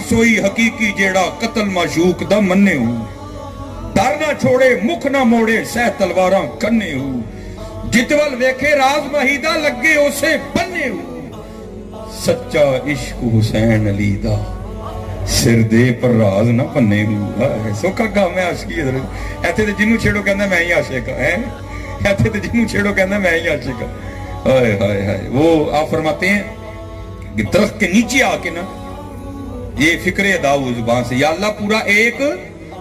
सोई हकीकी जेड़ा कतल माशूक दा मन्ने हूं डर ना छोड़े मुख ना मोड़े सह तलवारां कन्ने हूं जितवल वेखे राज महीदा लगे उसे बन्ने हूं सच्चा इश्क हुसैन अली दा सिर दे पर राज ना भन्ने हूं सोखा काम है आशिकी इत्थे ते जिन्नू छेड़ो कहंदा मैं ही आशिक है इत्थे ते जिन्नू छेड़ो कहंदा मैं ही आशिक हाय हाय हाय वो आप फरमाते हैं कि दरख्त के नीचे आके ना ये फिक्रे अदा हुई जुबान से या अल्लाह पूरा 1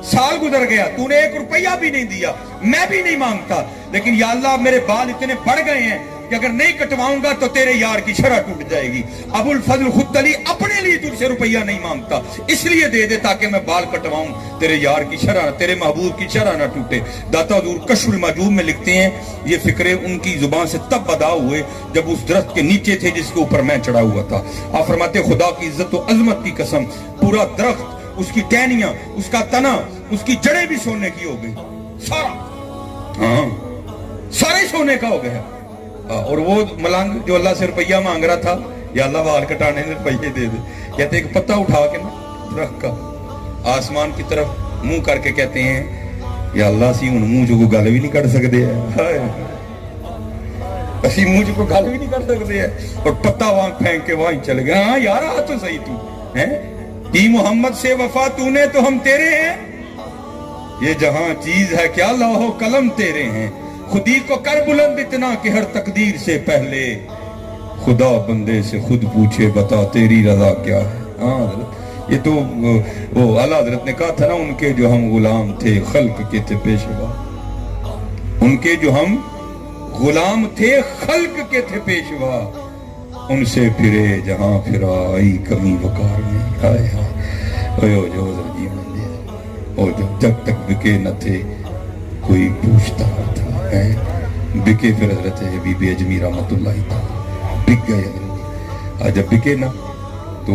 साल गुजर गया तूने 1 रुपया भी नहीं दिया मैं भी नहीं मांगता लेकिन या अल्लाह मेरे बाल इतने बढ़ गए हैं कि अगर नहीं कटवाऊंगा तो तेरे यार की शरह टूट जाएगी अबुल फजल खुदली अपने लिए तुझसे रुपया नहीं मांगता इसलिए दे दे ताकि मैं बाल कटवाऊं तेरे यार की शरह तेरे महबूब की शरह ना टूटे दाता हजूर कश्फुल मजूब में लिखते हैं ये फिक्रे उनकी जुबान से तब अदा हुए जब उस दरख्त के नीचे थे जिसके ऊपर मैं चढ़ा हुआ था आप फरमाते खुदा की इज्जत और अजमत की कसम पूरा दरख्त उसकी टहनियां उसका तना उसकी जड़ें भी सोने की हो गई सारा हाँ सारे सोने का हो गया और वो मलंग जो अल्लाह से रुपया मांग रहा था या अल्लाह बाल कटाने में रुपये दे दे कहते एक पत्ता उठा के ना दरख्त का आसमान की तरफ मुंह करके कहते हैं या अल्लाह सी हुण मुंह जो गल भी नहीं कर सकते असी मुंह जो गल भी नहीं कर सकते और पत्ता वहां फेंक के वहां चले गए हाँ यार आ तो सही तू है की मोहम्मद से वफा तूने तो हम तेरे हैं ये जहां चीज है क्या लाहो कलम तेरे हैं खुदी को कर बुलंद इतना कि हर तकदीर से पहले खुदा बंदे से खुद पूछे बता तेरी रजा क्या है हाँ ये तो वो आला हजरत ने कहा था ना उनके जो हम गुलाम थे खल्क के थे पेशवा उनके जो हम गुलाम थे खल्क के थे पेशवा उनसे फिरे जहां फिरा आई कमी वकार में हाय हाय जो जब तक बिके न थे कोई पूछता था बिके फिर हजरत बीबी अजमी रहमतुल्लाह बिक गए आज जब बिके ना तो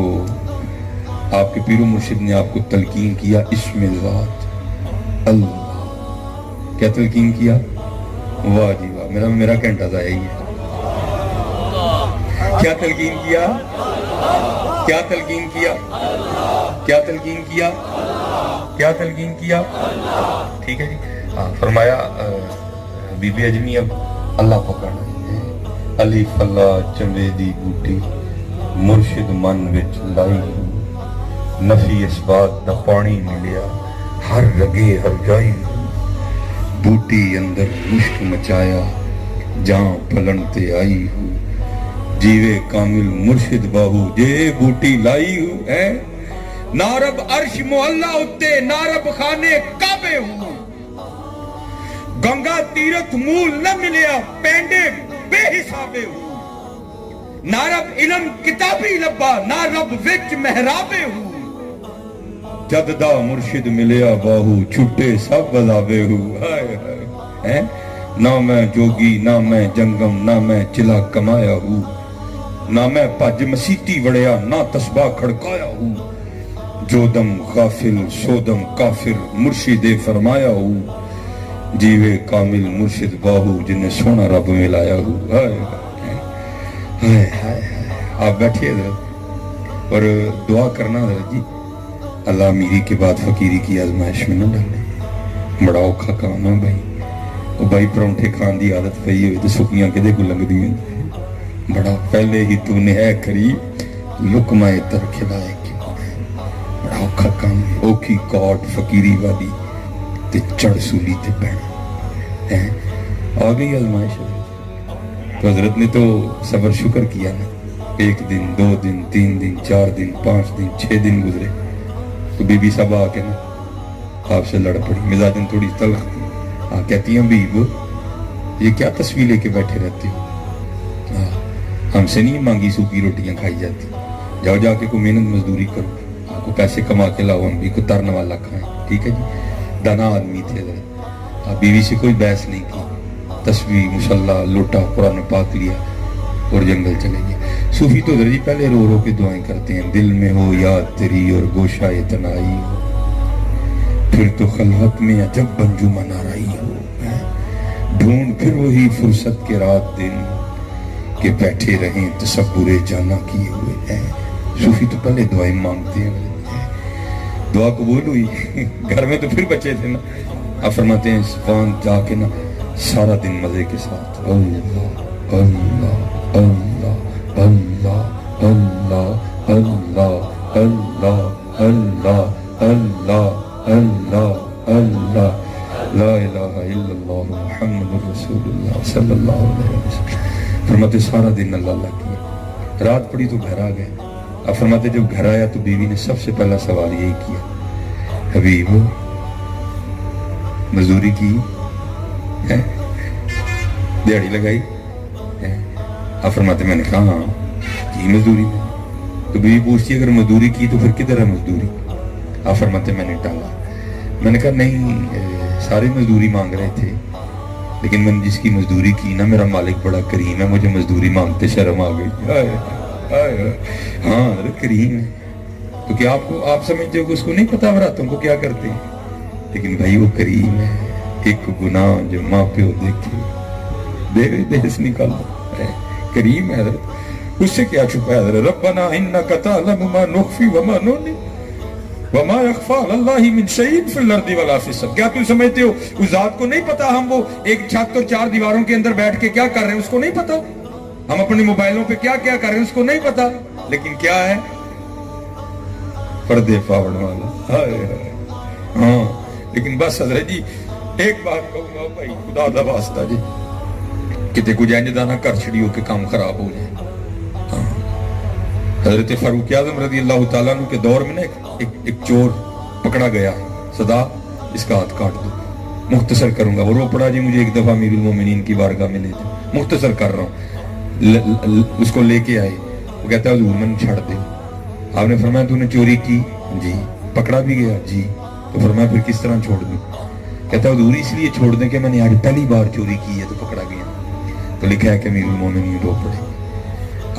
आपके पीरो मुर्शिद ने आपको तलकीन किया इस्म ज़ात अल्लाह क्या तलकीन किया वाह जी वाह मेरा घंटा ज़ाया ही है क्या तलकीन किया क्या तलकीन किया क्या तलकीन किया क्या तलकीन किया ठीक है जी हाँ फरमाया बीबी अजमी अब अल्लाह पकड़ना अली फला चमेदी बूटी मुर्शिद मन विच लाई नफी इस बात दा पानी मिलिया हर रगे हर जाई बूटी अंदर मुश्क मचाया जहां फलन ते आई हूँ जीवे कामिल मुर्शिद बाहू जे बूटी लाई हूँ है नारब अर्श मुअल्ला उत्ते नारब खाने काबे हूँ गंगा तीरथ मूल न मिलिया पेंडे बेहिसाबे हूँ नारब इलम किताबी लब्बा नारब विच महराबे हूँ जददा मुर्शिद मिलिया बाहू छुट्टे सब बजाबे हूँ है ना मैं जोगी ना मैं जंगम ना मैं चिला कमाया हूँ ना मैं भज मसीती वड़िया ना तस्बा खड़काया हूँ जो दम गाफिल सोदम काफिर मुर्शिदे फरमाया हूँ जीवे कामिल मुर्शिद बाहू जिन्हें सोना रब मिलाया हूँ आप बैठिए और दुआ करना जी अल्लाह मीरी के बाद फकीरी की आजमाइश में न डाले बड़ा औखा काम है भाई वो भाई परौंठे खान की आदत पई हुई तो सुखियां किदे को लंघदी बड़ा पहले ही तूने है करी लुकमा इतर खिलाए बड़ा औखा काम है औखी कौट फकीरी वाली ते चढ़ सूली ते बहना है आ गई आजमाइश तो हजरत ने तो सबर शुक्र किया ना 1 दिन 2 दिन 3 दिन 4 दिन 5 दिन 6 दिन गुजरे तो बीबी साहब आके ना आपसे लड़ पड़ी मिजाजन थोड़ी तल्ख थी कहती हैं बीब ये क्या तस्वीर लेके बैठे रहते हो हमसे नहीं मांगी सूखी रोटियां खाई जाती जाओ जाके कोई मेहनत मजदूरी करो आपको पैसे कमा के लाओ हम भी को तरन वाला खाएं ठीक है जी दाना आदमी थे बीवी से कोई बहस नहीं की तस्वीर मुसल्ला लोटा कुरान पाक लिया और जंगल चले गए सूफी तो दर्जी पहले रो रो के दुआएं करते हैं दिल में हो याद तेरी और गोशाए तनाई हो फिर तो खलवत में अजब बंजुमन आराई हो ढूंढ फिर वही फुर्सत के रात दिन के बैठे रहें तसब्बुरे जाना किए हुए हैं सूफी तो पहले दुआएं मांगते हैं दुआ कबूल हुई। घर में तो फिर बच्चे थे ना। आप फरमाते हैं वहां जाके ना सारा दिन मजे के साथ अल्लाह अल्लाह अल्लाह अल्लाह अल्लाह अल्लाह अल्लाह अल्लाह अल्लाह अल्लाह अल्लाह ला इलाहा इल्लल्लाह मुहम्मदुर रसूलुल्लाह सल्लल्लाहु अलैहि वसल्लम। फरमाते सारा दिन अल्लाह अल्लाह किया। रात पड़ी तो घर आ गए। अब फरमाते जब घर आया तो बीवी ने सबसे पहला सवाल यही किया, हबीब मजदूरी की है, दिहाड़ी लगाई है? अब फरमाते मैंने कहा हाँ की मजदूरी में। तो बीवी पूछती अगर मजदूरी की तो फिर किधर है मजदूरी? अब फरमाते मैंने टाला। मैंने कहा नहीं सारे मजदूरी मांग रहे थे, लेकिन मैंने जिसकी मजदूरी की ना मेरा मालिक बड़ा करीम है, मुझे मजदूरी मांगते शर्म आ गई। हाँ करीम है। तो क्या आपको आप समझते हो कि उसको नहीं पता वरातों को क्या करते हैं? लेकिन भाई वो करीम है। एक गुनाह जो माँ प्यो देखे देश निकाल करीम है। उससे क्या छुपा है? रब्बना इन्नका तअलमु मा नुख्फी व मा नु'लिन वमा यख्फा अलल्लाहि मिन शैइन फिल अर्दि वला फिस समा। क्या तुम समझते हो उस जात को नहीं पता हम वो एक छत और चार दीवारों के अंदर बैठ के क्या कर रहे हैं उसको नहीं पता? हम अपने मोबाइलों पे क्या क्या कर रहे हैं उसको नहीं पता? लेकिन क्या है पर्दे फावड़ वाला। हाँ लेकिन बस हजरत जी एक बात कहूंगा भाई खुदा दा वास्ता जी, किते कुछ इंज दा ना कर छड़ियो के काम खराब हो जाए। हजरत फारूक आजम रजी अल्लाह तआला अन्हु के दौर में ना एक चोर पकड़ा गया। सदा इसका हाथ काट दो। मुख्तसर करूंगा। वो रो पड़ा जी मुझे एक दफा अमीरुल मोमिनीन की बारगाह में ले जाओ। मुख्तसर कर रहा हूँ। उसको लेके आए। वो कहता है हुजूर मैंने छड़ दे। आपने फरमाया तूने चोरी की? जी। पकड़ा भी गया? जी। तो फरमाया फिर किस तरह छोड़ दूं? कहता है हुजूर इसलिए छोड़ दें कि मैंने आज पहली बार चोरी की है तो पकड़ा गया। तो लिखा है कि अमीरुल मोमिनीन रो पड़े।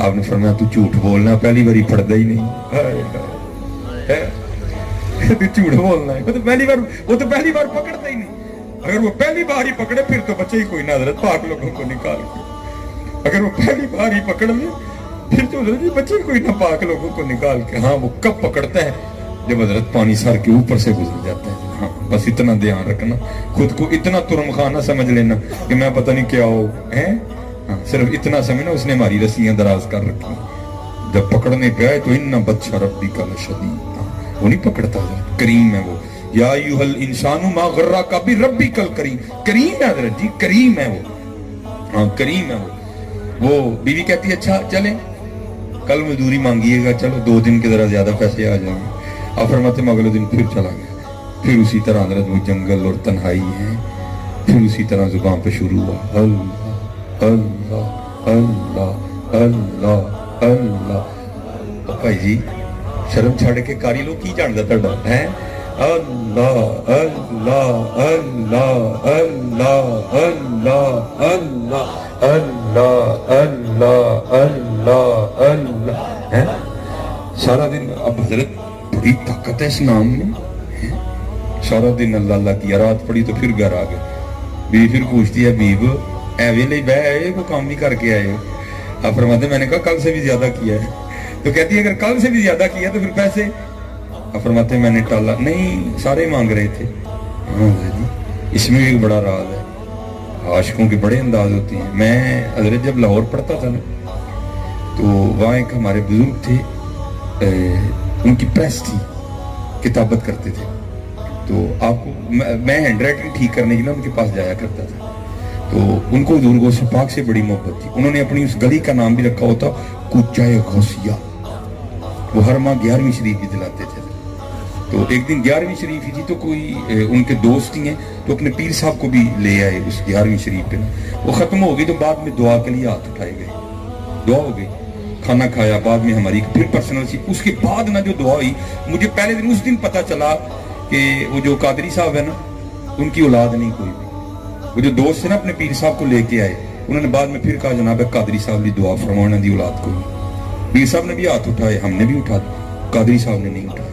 आपने फरमाया तू झूठ बोलना, पहली बारी पढ़ता ही नहीं है। तू झूठ बोलना है। वो तो पहली बार पकड़ता ही नहीं। अगर वो पहली बार ही पकड़े फिर तो बचे ही कोई ना हजरत पाक लोगों को निकाल के। अगर वो पहली बार ही पकड़ ले फिर तो हजरत बचे कोई ना पाक लोगों को निकाल के। हाँ वो कब पकड़ता है? जब हजरत पानी सर के ऊपर से गुजर जाता है। हाँ बस इतना ध्यान रखना, खुद को इतना तुरम खाना समझ लेना कि मैं पता नहीं क्या हो है। हाँ, सिर्फ इतना समझना उसने हमारी रस्सियां दराज कर रखी। जब पकड़ने पे आए तो इन्ना बच्चा रब्बी का लशदीद। वो नहीं पकड़ता है, करीम है वो। या अय्युहल इंसानु मा गर्रका बि रब्बिकल करीम। करीम है हजरत जी, करीम है वो। हाँ करीम है वो बीवी कहती है अच्छा चले कल मजदूरी मांगिएगा, चलो 2 दिन के जरा ज्यादा पैसे आ जाएंगे। अब फरमाते मैं अगले दिन फिर चला गया। फिर उसी तरह हजरत वो जंगल और तन्हाई है। फिर उसी तरह जुबान पे शुरू हुआ अल्लाह अल्लाह अल्लाह अल्लाह अल्लाह। भाई जी शर्म छड़ के कारी लोग की जानदा तुहाडा है? अल्लाह अल्लाह अल्लाह अल्लाह अल्लाह अल्लाह अल्लाह अल्लाह अल्लाह अल्लाह है सारा दिन। अब हजरत बड़ी ताकत है इस नाम में। सारा दिन अल्लाह अल्लाह की। रात पड़ी तो फिर घर आ गए। बीवी फिर पूछती है बीब एवे ले बह को काम भी करके आए हो? आप फरमाते मैंने कहा कल से भी ज्यादा किया है। तो कहती है अगर कल से भी ज्यादा किया तो फिर पैसे? आप फरमाते मैंने टाला। नहीं सारे मांग रहे थे। हाँ जी इसमें भी एक बड़ा राज है। आशिकों के बड़े अंदाज होते हैं। मैं हजरत जब लाहौर पढ़ता था ना तो वहाँ एक हमारे बुजुर्ग थे, उनकी प्रेस थी, किताबत करते थे। तो आपको मैं हैंड राइटिंग ठीक करने के लिए उनके पास जाया करता था। तो उनको हुजूर गौस पाक से बड़ी मोहब्बत थी। उन्होंने अपनी उस गली का नाम भी रखा होता कुचाए गौसिया। वो हर माह 11वीं शरीफ भी दिलाते थे। तो एक दिन 11वीं शरीफ ही थी तो कोई उनके दोस्त ही हैं तो अपने पीर साहब को भी ले आए उस 11वीं शरीफ पे। वो खत्म हो गई तो बाद में दुआ के लिए हाथ उठाए गए, दुआ हो गई, खाना खाया, बाद में हमारी फिर पर्सनल सी। उसके बाद ना जो दुआ हुई मुझे पहले दिन उस दिन पता चला कि वो जो कादरी साहब है ना उनकी औलाद नहीं कोई भी। वो जो दोस्त थे ना अपने पीर साहब को लेके आए, उन्होंने बाद में फिर कहा जनाब कादरी साहब की दुआ फरमाना दी औलाद को। पीर साहब ने भी हाथ उठाए, हमने भी उठा, कादरी साहब ने नहीं उठाया।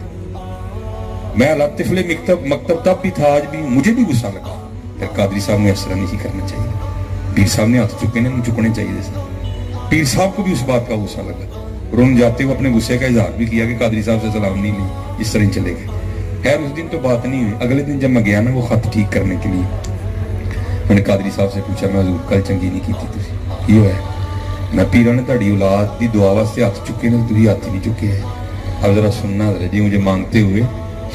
मैं लतिफले मकतब तब भी था, आज भी मुझे भी गुस्सा लगा। फिर कादरी साहब ने ऐसा नहीं करना चाहिए। पीर साहब ने हाथ चुके नहीं चुकने चाहिए थे। पीर साहब को भी उस बात का गुस्सा लगा और उन्होंने जाते हुए अपने गुस्से का इजहार भी किया कि कादरी साहब से सलाम नहीं ली, इस तरह चले गए। خیر اس دن تو بات نہیں ہوئی. اگلے دن جب میں گیا نا وہ خط ٹھیک کرنے کے لیے, میں نے قادری صاحب سے پوچھا میں حضور کل چنگی نہیں کی تھی تسی, یہ ہے میں پیرا نے تہاڈی اولاد دی دعا واسطے ہاتھ چکے نے, تسی ہاتھ نہیں چکے ہیں. اب ذرا سننا ذرا جی, مجھے مانگتے ہوئے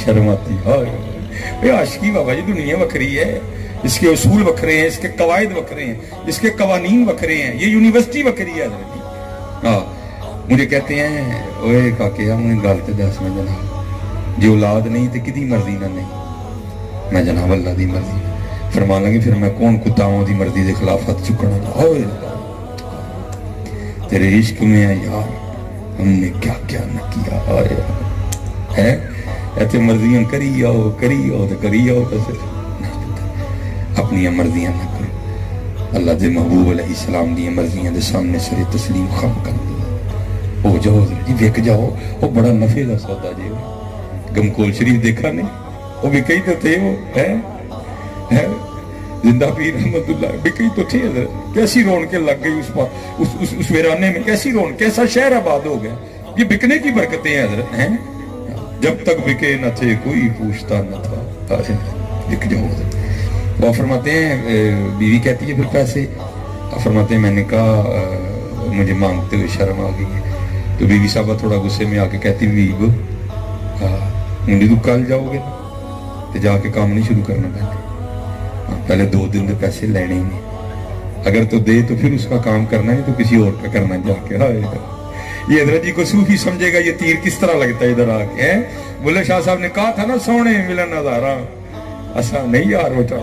شرم آتی. ہائے عاشقی بابا جی دنیا وکری ہے, اس کے اصول وکھرے ہیں, اس کے قواعد وکھرے ہیں, اس کے قوانین وکھرے ہیں, یہ یونیورسٹی وکری ہے. ہاں مجھے کہتے ہیں اوے کاکے مجھے گل تے دس میں جناب جو اولاد نہیں تے کدی مرضی نہ نہیں, میں جناب اللہ دی مرضی. فرمان لگے پھر میں کون کتاؤں دی مرضی دے خلاف ہاتھ چکنا. اوے تیرے عشق میں ہے یار ہم نے کیا کیا نہ کیا ہے, ایسے مرضیاں کری آؤ تو کری آؤ, تو اپنی مرضیاں نہ کرو. اللہ دے محبوب علیہ السلام دی مرضیاں دے سامنے سرے تسلیم خم کر دیا. ہو جاؤ جی وک جاؤ, وہ بڑا نفع دا سودا جی. گمکول شریف دیکھا نہیں, وہ بھی کئی تو تھے, وہ ہے زندہ پیر رحمت اللہ بھی کئی تو تھے. کیسی رونقیں لگ گئی اس ویرانے میں, کیسی رونق, کیسا شہر آباد ہو گیا. یہ بکنے کی برکتیں ہیں حضرت ہیں. جب تک بکے نہ تھے کوئی پوچھتا نہ تھا, بک جاؤ. وہ فرماتے ہیں بیوی کہتی ہے پھر پیسے, فرماتے ہیں میں نے کہا مجھے مانگتے ہوئے شرم آ گئی ہے. تو بیوی صاحبہ تھوڑا غصے میں آ کے کہتی بیب مجھے تو کل جاؤ گے تو جا کے کام نہیں شروع کرنا پہلے, پہلے 2 دن دے پیسے لینے ہی نہیں, اگر تو دے تو پھر اس کا کام کرنا ہے, تو کسی اور کا کرنا جا کے. یہ حضرت جی کو صوفی سمجھے گا یہ تیر کس طرح لگتا ہے ادھر آ کے. بلے شاہ صاحب نے کہا تھا نا سونے ملن نظارہ ایسا نہیں یار ہوتا.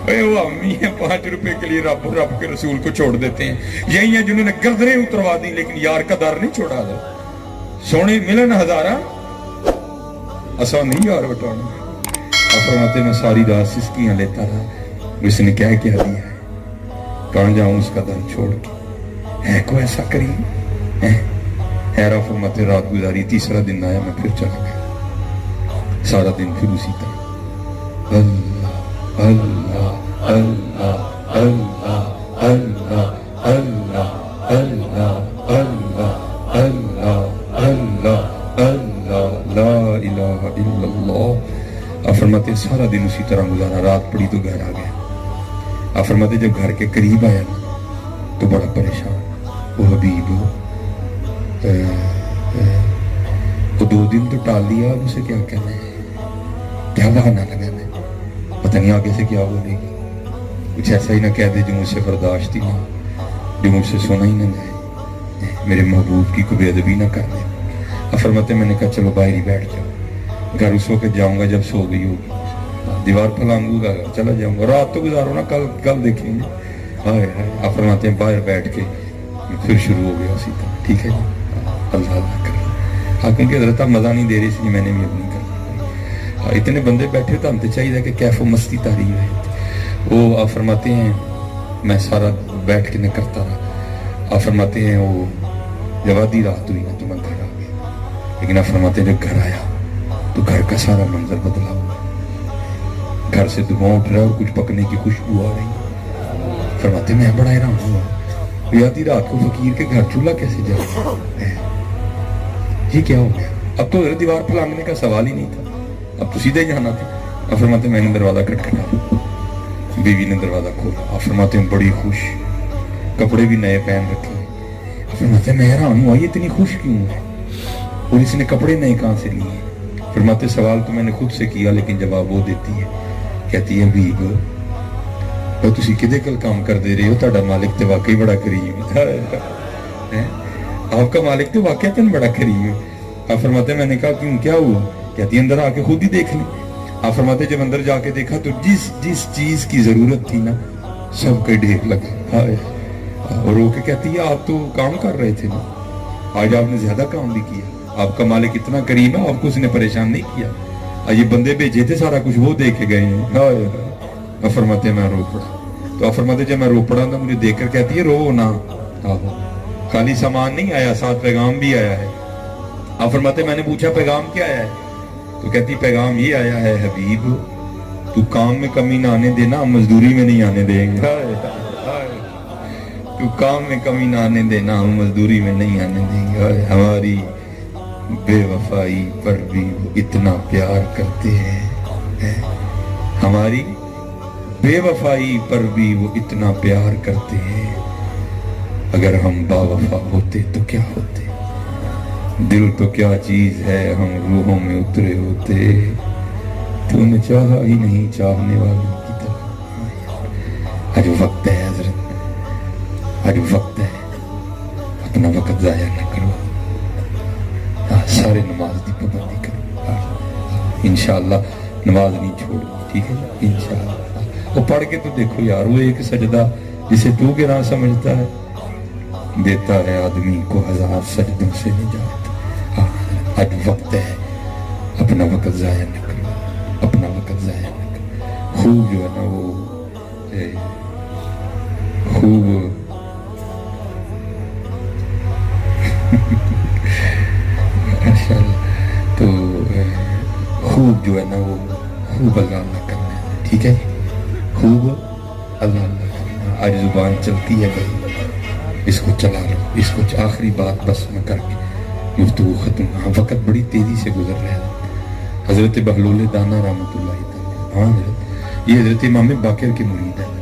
وہ امی ہیں 5 روپے کے لیے رب کے رسول کو چھوڑ دیتے ہیں. یہی ہیں جنہوں نے گردنیں اتروا دی لیکن یار کا در نہیں چھوڑا تھا. سونے ملن ہزارہ ایسا نہیں یار بٹانا. فرماتے میں ساری رات سسکیاں لیتا رہا, اس نے کیا دیا ہے, کہاں جاؤں اس کا در چھوڑ کے, ہے کوئی ایسا کریم. حیرہ فرماتے رات گزاری, تیسرا دن آیا میں پھر چلا گیا. سارا دن پھر اسی طرح اللہ اللہ اللہ اللہ اللہ اللہ اللہ اللہ اللہ اللہ اللہ لا الہ الا اللہ. فرماتے سارا دن اسی طرح گزارا, رات پڑی تو گھر آ گیا. فرماتے جب گھر کے قریب آیا نا تو بڑا پریشان. وہ حبیب وہ 2 دن تو ٹال دیا, اب اسے کیا کہنا ہے, کیا بہانا لگانا ہے, پتہ نہیں آگے سے کیا بولے گی. کچھ ایسا ہی نہ کہہ دے جو مجھ سے برداشت ہی نہ, جو مجھ سے سنا ہی نہ جائے, میرے محبوب کی کوئی بے ادبی نہ کر دے. فرماتے میں نے کہا چلو باہر ہی بیٹھ جاؤ, گھر اس وقت جاؤں گا جب سو گئی ہوگی, دیوار پھلانگوں گا چلا جاؤں گا, رات تو گزارو نا, کل دیکھیں گے. ہائے ہائے. فرماتے ہیں باہر بیٹھ کے پھر شروع ہو گیا اسی طرح. ٹھیک ہے اللہ اللہ کر. ہاں کیونکہ حضرت مزہ نہیں دے رہی اس لیے میں نے بھی اپنی کر. اتنے بندے بیٹھے تو ہم تو چاہیے کہ کیف و مستی تاری ہے. وہ آپ فرماتے ہیں میں سارا بیٹھ کے نہ کرتا رہا. آپ فرماتے ہیں وہ جب آدھی رات ہوئی نا تو میں گھر آ گیا. لیکن آپ فرماتے ہیں جب گھر آیا تو گھر کا سارا منظر بدلا ہوا. گھر سے دھواں اٹھ رہا ہے اور کچھ پکنے کی خوشبو آ رہی. فرماتے میں بڑا حیران ہوا, آدھی رات کو فقیر کے گھر چولہا کیسے جائے, یہ کیا ہو گیا. اب تو دیوار پھلانگنے کا سوال ہی نہیں تھا, اب تو سیدھے جانا تھا. فرماتے میں نے دروازہ کھٹکھٹایا, بیوی نے دروازہ کھولا. فرماتے ہیں بڑی خوش, کپڑے بھی نئے پہن رکھے. فرماتے میں حیران ہوا یہ اتنی خوش کیوں ہے, اور اس نے کپڑے نئے کہاں سے لیے. فرماتے سوال تو میں نے خود سے کیا لیکن جواب وہ دیتی ہے, کہتی ہے بیب تسی کدے کل کام کر دے رہے ہو, تہاڈا مالک تے واقعی بڑا کریم ہے, آپ کا مالک تو واقعی بڑا کریم ہے. آپ فرماتے میں نے کہا کیوں کیا ہوا, کہتی اندر آ کے خود ہی دیکھ لیں. آپ فرماتے جب اندر جا کے دیکھا تو جس چیز کی ضرورت تھی نا سب کے ڈھیر لگا. اور رو کے کہتی ہے آپ تو کام کر رہے تھے نا, آج آپ نے زیادہ کام بھی کیا. آپ کا مالک اتنا کریم ہے, آپ کو اس نے پریشان نہیں کیا. یہ بندے بھیجے تھے سارا کچھ وہ دے کے گئے ہیں. آپ فرماتے میں رو پڑا. تو آپ فرماتے جب میں رو پڑا تو مجھے دیکھ کر کہتی ہے رو نا, خالی سامان نہیں آیا, ساتھ پیغام بھی آیا ہے. آپ فرماتے میں نے پوچھا پیغام کیا آیا ہے, تو کہتی پیغام یہ آیا ہے حبیب تو کام میں کمی نہ آنے دینا, ہم مزدوری میں نہیں آنے دیں گے. تو کام میں کمی نہ آنے دینا, ہم مزدوری میں نہیں آنے دیں گے. ہماری بے وفائی پر بھی وہ اتنا پیار کرتے ہیں. ہماری بے وفائی پر بھی وہ اتنا پیار کرتے ہیں. اگر ہم با وفا ہوتے تو کیا ہوتے؟ دل تو کیا چیز ہے ہم روحوں میں اترے ہوتے. تو نے چاہا ہی نہیں چاہنے والوں کی طرح. آج وقت ہے حضرت، آج وقت ہے، اپنا وقت ضائع نہ کرو. سارے نماز کی پابندی کرو. انشاءاللہ نماز نہیں چھوڑو، ٹھیک ہے انشاءاللہ. وہ پڑھ کے تو دیکھو یار، وہ ایک سجدہ جسے تو گراں سمجھتا ہے دیتا ہے آدمی کو 1000 سجدوں سے نجات. آج وقت ہے، اپنا وقت ضائع نہ کرو، اپنا وقت ضائع نہ کرو. خوب جو ہے نا وہ خوب تو خوب جو ہے نا وہ خوب اللہ اللہ کرنا ہے، ٹھیک ہے، خوب اللہ اللہ کرنا. آج زبان چلتی ہے بھائی، اس کو چلا لو، اس کو آخری بات بس میں کر کے گفتگو ختم. وقت بڑی تیزی سے گزر رہا ہے. حضرت بہلول دانا رحمۃ اللہ تعالی، ہاں حضرت، یہ حضرت امام باقر کے مرید ہیں.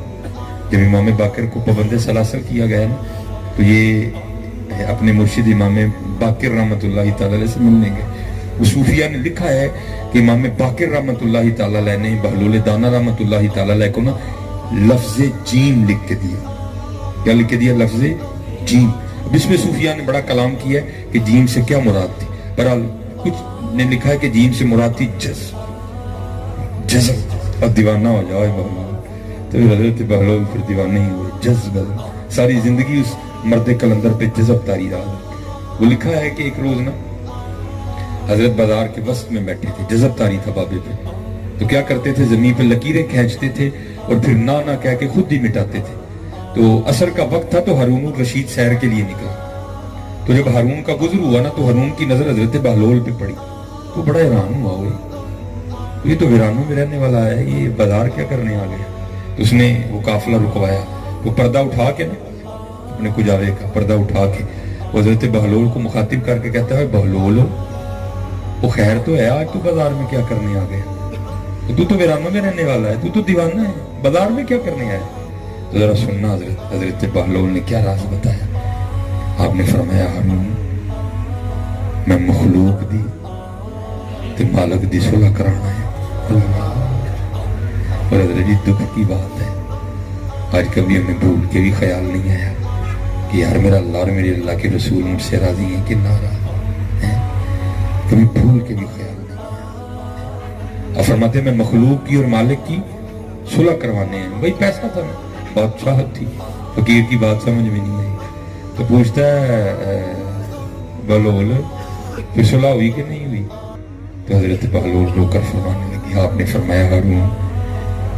جب امام باقر کو پابند سلاسل کیا گیا نا تو یہ اپنے مرشد امام باقر رحمۃ اللہ تعالی علیہ سے ملنے گئے. وہ صوفیہ نے لکھا ہے کہ امام باقر رحمۃ اللہ تعالی علیہ نے بہلول دانا رحمۃ اللہ تعالی علیہ کو نا لفظ جیم لکھ کے دیا. کیا لکھ کے دیا؟ لفظ جیم. اب اس میں صوفیہ نے بڑا کلام کیا ہے کہ جیم سے کیا مراد تھی. بہرحال کچھ نے لکھا ہے کہ جیم سے مراد تھی جذب. جذب اور دیوانہ ہو جائے بہلول. تو حضرت بہلول پھر دیوانے ہی ہوئے. جذب ساری زندگی اس مرد کلندر پہ جذب تاری رہا. وہ لکھا ہے کہ ایک روز نا حضرت بازار کے وسط میں بیٹھے تھے، جذب تاری تھا بابے پہ. تو کیا کرتے تھے؟ زمین پہ لکیریں کھینچتے تھے اور پھر نہ کہہ کے خود ہی مٹاتے تھے. تو عصر کا وقت تھا تو ہارون الرشید سیر کے لیے نکلا. تو جب ہارون کا گزر ہوا نا تو ہارون کی نظر حضرت بہلول پہ پڑی. تو بڑا حیران ہوا، ہوئی یہ تو ویرانوں میں رہنے والا ہے، یہ بازار کیا کرنے آ گیا. تو اس نے وہ قافلہ رکوایا. وہ پردہ اٹھا کے نا اپنے کجاوے کا پردہ اٹھا کے حضرت بہلول کو مخاطب کر کے کہتا ہے، بہلول وہ خیر تو ہے، آج تو بازار میں کیا کرنے آ گیا؟ تو ویرانوں میں رہنے والا ہے، تو دیوانہ ہے، بازار میں کیا کرنے آیا؟ تو ذرا سننا حضرت بہلول نے کیا راز بتایا. آپ نے فرمایا، ہارون میں مخلوق دی تے مالک دی صلح کرانا ہے. اور حضرت جی دکھ کی بات ہے، آج کبھی ہمیں بھول کے بھی خیال نہیں آیا کہ یار میرا اللہ اور میرے اللہ کے رسول مجھ سے راضی ہیں کہ ناراض ہیں. کبھی بھول کے بھی خیال نہیں آیا. اور فرماتے ہیں میں مخلوق کی اور مالک کی صلح کروانے ہیں. بھائی پیسہ تھا نا، بادشاہت تھی، فقیر کی بات سمجھ میں نہیں آئی. تو پوچھتا ہے بہلول پھر صلح ہوئی کہ نہیں ہوئی؟ تو حضرت بہلول رو کر فرمانے لگی. آپ نے فرمایا، ہارون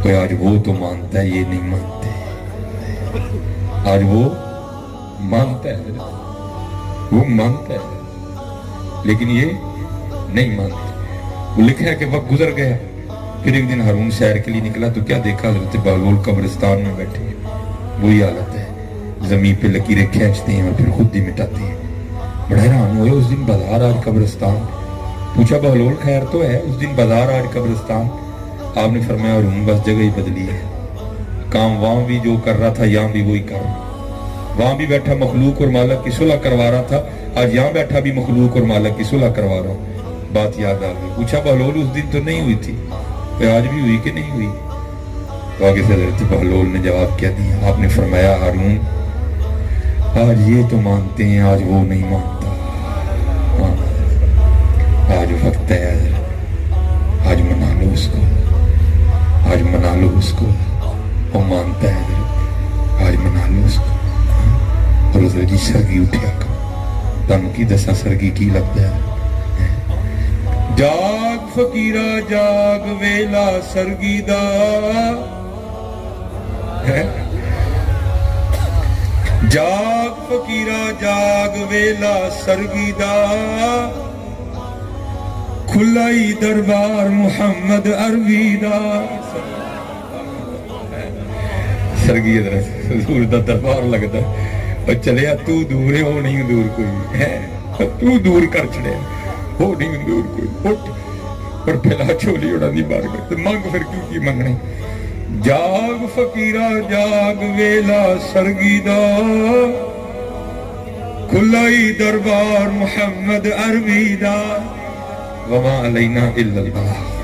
کوئی آج وہ تو مانتا ہے، یہ نہیں مانتے. آج وہ مانتا ہے، وہ مانتا ہے لیکن یہ نہیں مانتے. وہ لکھا ہے کہ وقت گزر گیا. پھر ایک دن ہارون سیر کے لیے نکلا تو کیا دیکھا؟ حضرت بہلول قبرستان میں بیٹھے ہیں. وہی حالت ہے، زمین پہ لکیریں کھینچتے ہیں اور پھر خود ہی مٹاتے ہیں. بڑا حیران ہوئے. اس دن بازار آج قبرستان. پوچھا بہلول خیر تو ہے؟ اس دن بازار آج قبرستان. آپ نے فرمایا، ہارون بس جگہ ہی بدلی ہے. کام وہاں بھی جو کر رہا تھا یہاں بھی وہی کر رہا. وہاں بھی بیٹھا مخلوق اور مالک کی صلح کروا رہا تھا، آج یہاں بیٹھا بھی مخلوق اور مالک کی صلح کروا رہا ہوں. بات یاد آ گئی. پوچھا بہلول اس دن تو نہیں ہوئی تھی، آج بھی ہوئی کہ نہیں ہوئی؟ تو آگے سے حضرت بہلول نے جواب کیا دیا. آپ نے فرمایا، ہارون آج یہ تو مانتے ہیں، آج وہ نہیں مانتا. آج وقت ہے حضرت، آج منا لو اس کو، آج منا لو اس کو. وہ مانتا ہے حضرت، آج منا لو اس کو. اور حضرت جی سرگی اٹھیا کرو. تم کی دسا سرگی کی لگتا ہے؟ جاگ فقیرہ جاگ ویلا سرگی دا، جاگ فقیرہ جاگ ویلا سرگی دا، کھلائی دربار محمد عربی دا. سرگی حضور دا دربار لگتا ہے. اور چلیا تو دور ہے، وہ نہیں دور کوئی ہے، تو دور کر چھڑے. ہو نہیں ہوں دور کوئی اٹھ اور پھیلا چولی اڑا دی بارگاہ تو مانگ پھر کی منگنے جاگ فقیرہ جاگ ویلا سرگی دا کھلائی دربار محمد عربی دا وما علینا الا اللہ